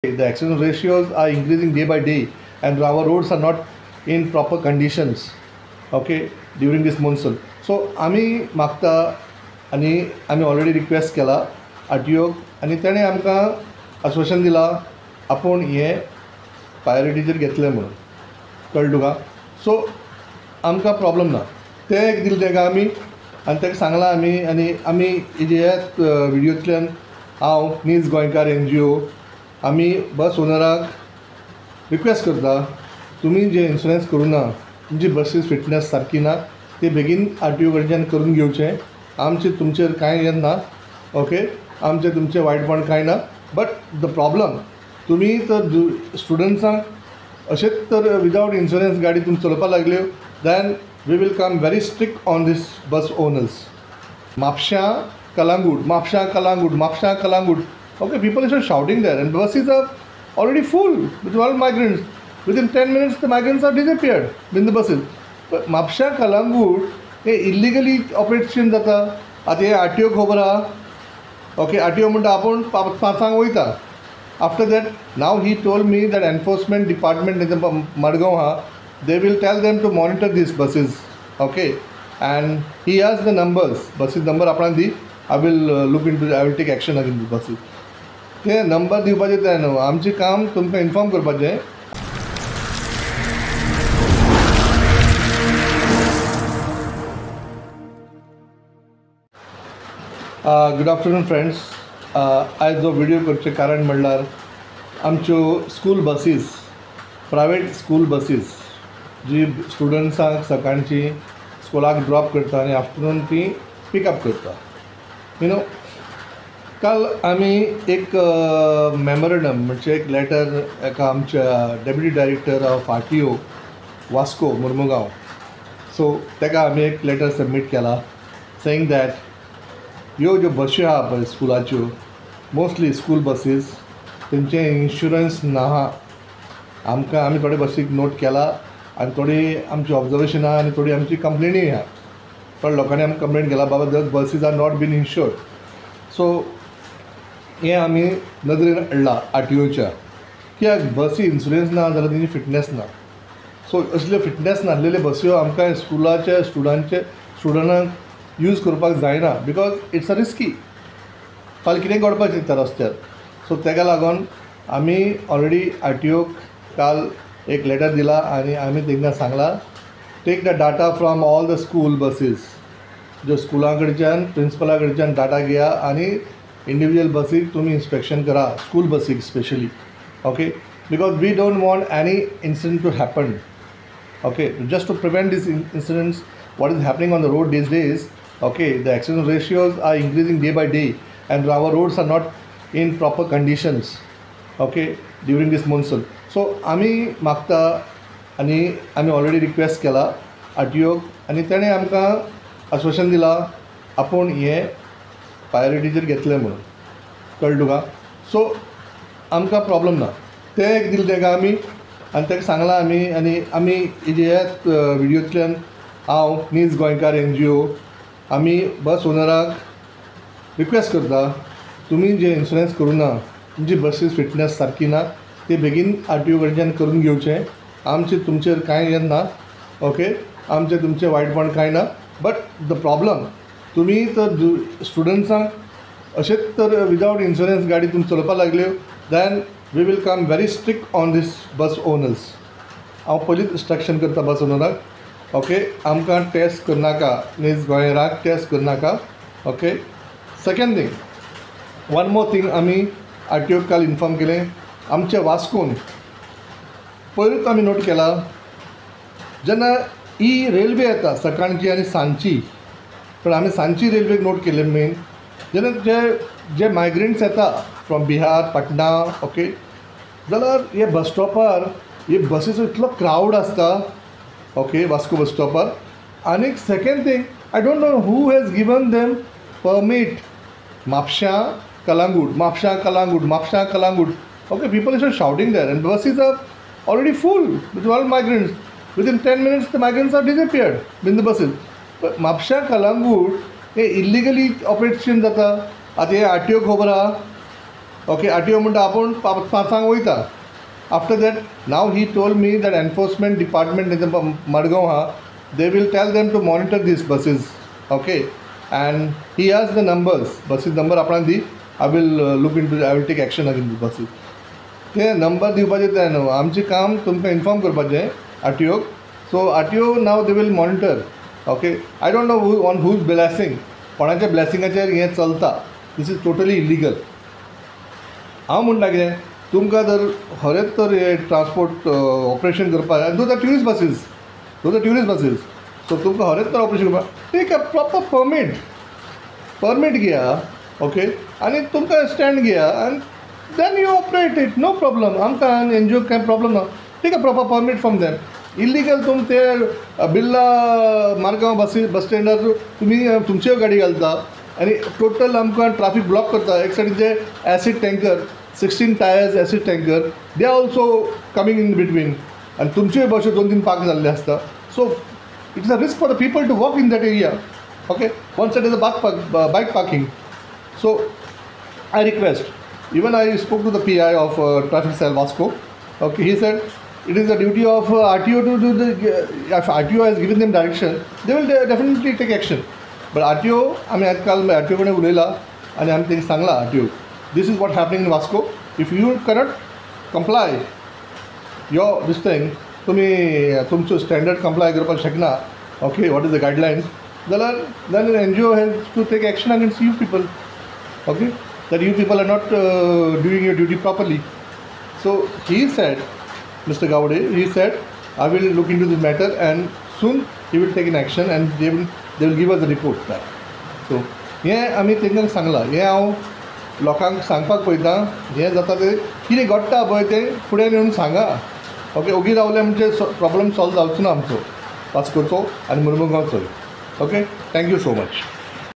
The accident ratios are increasing day by day, and our roads are not in proper conditions. Okay, during this monsoon. So आम्ही मागता आणि आम्ही already request केला RTO आणि तेणें आमकां आश्वासन दिला आपूण हे प्रायोरिटीचेर घेतलें म्हणून. कळ्ळें तुका? सो आमकां प्रॉब्लम ना. ते एक दिलें तेका आमी आनी तेका सांगलां आमी आनी आमी ह्या व्हिडियोंतल्यान हांव नीज गोंयकार NGO आमी बस ओनराक रिक्वेस्ट करता, तुमी जे इन्शुरन्स करूं ना, तुमची बसीस फिटनेस सारकी ना, ते बेगीन आरटीओ कडच्यान करून घेवचें. आमचे तुमचेर कांय हें ना. ओके, आमचे तुमचे वायटपण कांय ना. बट द प्रॉब्लम, तुमी तर स्टुडंट्सांक अशेंच तर विदावट इन्शुरन्स गाडी तुमी चलोवपाक लागल्यो, then we will come very strict on this bus owners. म्हापशां कलांगूट, म्हापशां कलांगूट, म्हापशां Calangute. Okay, people are shouting there, and buses are already full with all migrants. Within 10 minutes, the migrants are disappeared in the buses. But म्हापशां कलांगूट हे इल्लिगली operation जाता. आतां हे RTO खबर आहा. ओके, आरटीओ म्हणटा आपूण पांचांक वयता. After that now he told me that enforcement department Madgaon आहा, they will tell them to monitor this buses. Okay, and he has the numbers. Buses number आपणाक दी. I will look into, I will take action again the buses. ते number दिवपाचे ते न्हू, आमचें काम तुमकां इन्फॉर्म करपाचें. Good afternoon friends. आयज जो व्हिडियो करचें कारण म्हणल्यार आमच्यो school buses, private school buses जी स्टुडंट्सांक सकाळची स्कुलाक ड्रॉप करता आनी आफ्टरनून ती पिकअप करता. काल आमी एक मेमोरंडम म्हणजे एक लेटर एका आमच्या deputy director of RTO Vasco Mormugao, so तेका आमी एक लेटर सबमीट केला सेईंग दॅट ह्यो ज्यो बसी आहा पळय स्कुलाच्यो, मोस्टली स्कूल बसीस, तेंचे इन्शुरन्स ना. आमकां आमी थोडे बसीक नोट केला आनी थोडी आमची ऑब्जर्वेशन आहा आनी थोडी आमची कंप्लेनूय आहा. पण लोकांनी आमकां कंप्लेन केला बाबा that buses are not been insured. So हें आमी नदरेन हाडला आरटीओच्या, कित्याक बसी इन्शुरन्स ना जाल्यार तेंची फिटनेस ना. सो असल्यो फिटनेस नासलेल्यो बस्यो आमकां स्कुलाच्या स्टुडंटांक यूज करपाक जायना, बिकॉज इट्स अ रिस्की. फाल्यां कितें घडपाक शकता रस्त्यार. सो तेका लागून आमी ऑलरेडी आरटीओक काल एक लेटर दिला आनी आमी तांकां सांगलां take the data from all the school buses. ज्यो स्कुलां कडच्यान प्रिंसिपला कडच्यान डाटा घेया आनी इंडिविज्युअल बसीक तुम्ही इन्स्पेक्शन करा, स्कूल बसीक specially. Okay, because we don't want any incident to happen. Okay, just to prevent this incidents what is happening on the road these days. Okay, the accident ratios are increasing day by day, and our roads are not in proper conditions. Okay, during this monsoon. So आम्ही मागता आणि आम्ही already request केला RTO आणि तेणें आमकां आश्वासन दिला आपूण हे प्रायोरिटीचेर घेतलें म्हणून. कळ्ळें तुका? सो आमकां प्रॉब्लम ना. ते एक दिलें तेका आमी आनी तेका सांगलां आमी आनी आमी ह्या व्हिडियोंतल्यान हांव नीज गोंयकार NGO आमी बस ओनराक रिक्वेस्ट करता, तुमी जे इन्शुरन्स करूं ना, तुमची बसीस फिटनेस सारकी ना, ते बेगीन आरटीओ कडच्यान करून घेवचें. आमचे तुमचेर कांय हें ना. ओके, आमचे तुमचे वायटपण कांय ना. बट द प्रॉब्लम, तुमी तर स्टुडंट्सांक अशेंच तर विदावट इन्शुरन्स गाडी तुमी चलोवपाक लागल्यो, then we will come very strict on this bus owners. हांव पयलींच इंस्ट्रक्शन करता बस ओनराक. ओके, आमकां टेस्ट करनाका, नीज गोंयराक टेस्ट करनाका. Okay, second thing, one more thing आमी आरटीओक काल इन्फॉर्म केलें. आमच्या वास्कोन पयरूच आमी नोट केला जेन्ना ही रेल्वे येता सकाळची आनी सांजची, पण आमी सांजची रेल्वेक नोट केलें मेन, जेन्ना जे मायग्रंट्स येता फ्रॉम बिहार, पटना, ओके, जाल्यार हे बस स्टॉपार हे बसीचो इतलो क्रावड आसता. ओके, वास्को बस स्टॉपार. आनीक second thing, I don't know who has given them permit म्हापशां कलांगूट, म्हापशां कलांगूट, म्हापशां Calangute. Okay, people are shouting there, and buses are already full with all migrants. Within 10 minutes, the migrants are disappeared in the buses. But म्हापशां कलांगूट हे इल्लिगली operation जाता. आतां हे RTO खबर आहा. ओके आर टी ओ म्हणटा आपूण 5:00 वयता. After that now he told me that enforcement department Madgaon आहा they will tell them to monitor this buses. Okay and he has the numbers buses number आपणाक दी. I will look into I will take action again the buses. ते number दिवपाचें तें न्हू आमचें काम तुमकां इन्फॉर्म करपाचें आर टी ओक. So R T O now they will monitor. Okay I don't know on whose blessing कोणाच्या ब्लॅसिंगाचेर हें चलता. This is totally illegal. हांव म्हणटा कितें तुमकां जर खरेंच तर हे ट्रान्सपोर्ट ऑपरेशन करपाक आनी those are tourist buses so तुमकां खरेंच तर ऑपरेशन करपाक टेक अ प्रॉपर परमीट घेया. ओके आनी तुमकां स्टँड घेया आनी then you operate it no problem. आमकां एन जी ओ कांय प्रॉब्लम ना. Take a proper permit from them. Illegal तुम ते बिर्ला मारगांव बस स्टँडार तुमी तुमच्यो गाडी घालता आनी टोटल आमकां ट्राफीक ब्लॉक करता. एक सायडीचे acid tanker 16 tyres acid tanker they are also coming in between आनी तुमच्योय बश्यो 2-3 पार्क जाल्ले आसता. So it is a risk for the people to walk in that area. Okay one side is a bike parking. So I request, even I spoke to the PI of traffic cell Vasco. Okay, he said it is the duty of RTO to do the, if RTO has given them direction, they will definitely take action. But RTO, आमी आज काल RTO कडेन उलयला आनी आमी तेंका सांगला RTO, this is what happening in Vasco. If you cannot comply your this thing, तुमी तुमचो स्टँडर्ड कंप्लाय करपाक शकना. Okay, what is the guidelines? Then NGO has to take action against you people. Okay, that you people are not doing your duty properly. So he said, Mr. Gowde, he said, I will look into this matter and soon he will take an action and they will give us a report back. So हें आमी तेंकां सांगलां. हें हांव लोकांक सांगपाक पळयतां. हें जाता तें कितें घडटा पळय तें फुडें येवन सांगा. ओके ओगी रावले म्हणजे प्रॉब्लम सॉल्व जावचो ना आमचो वास्कोचो आनी मुर्मुगांवचोय. Okay thank you so much.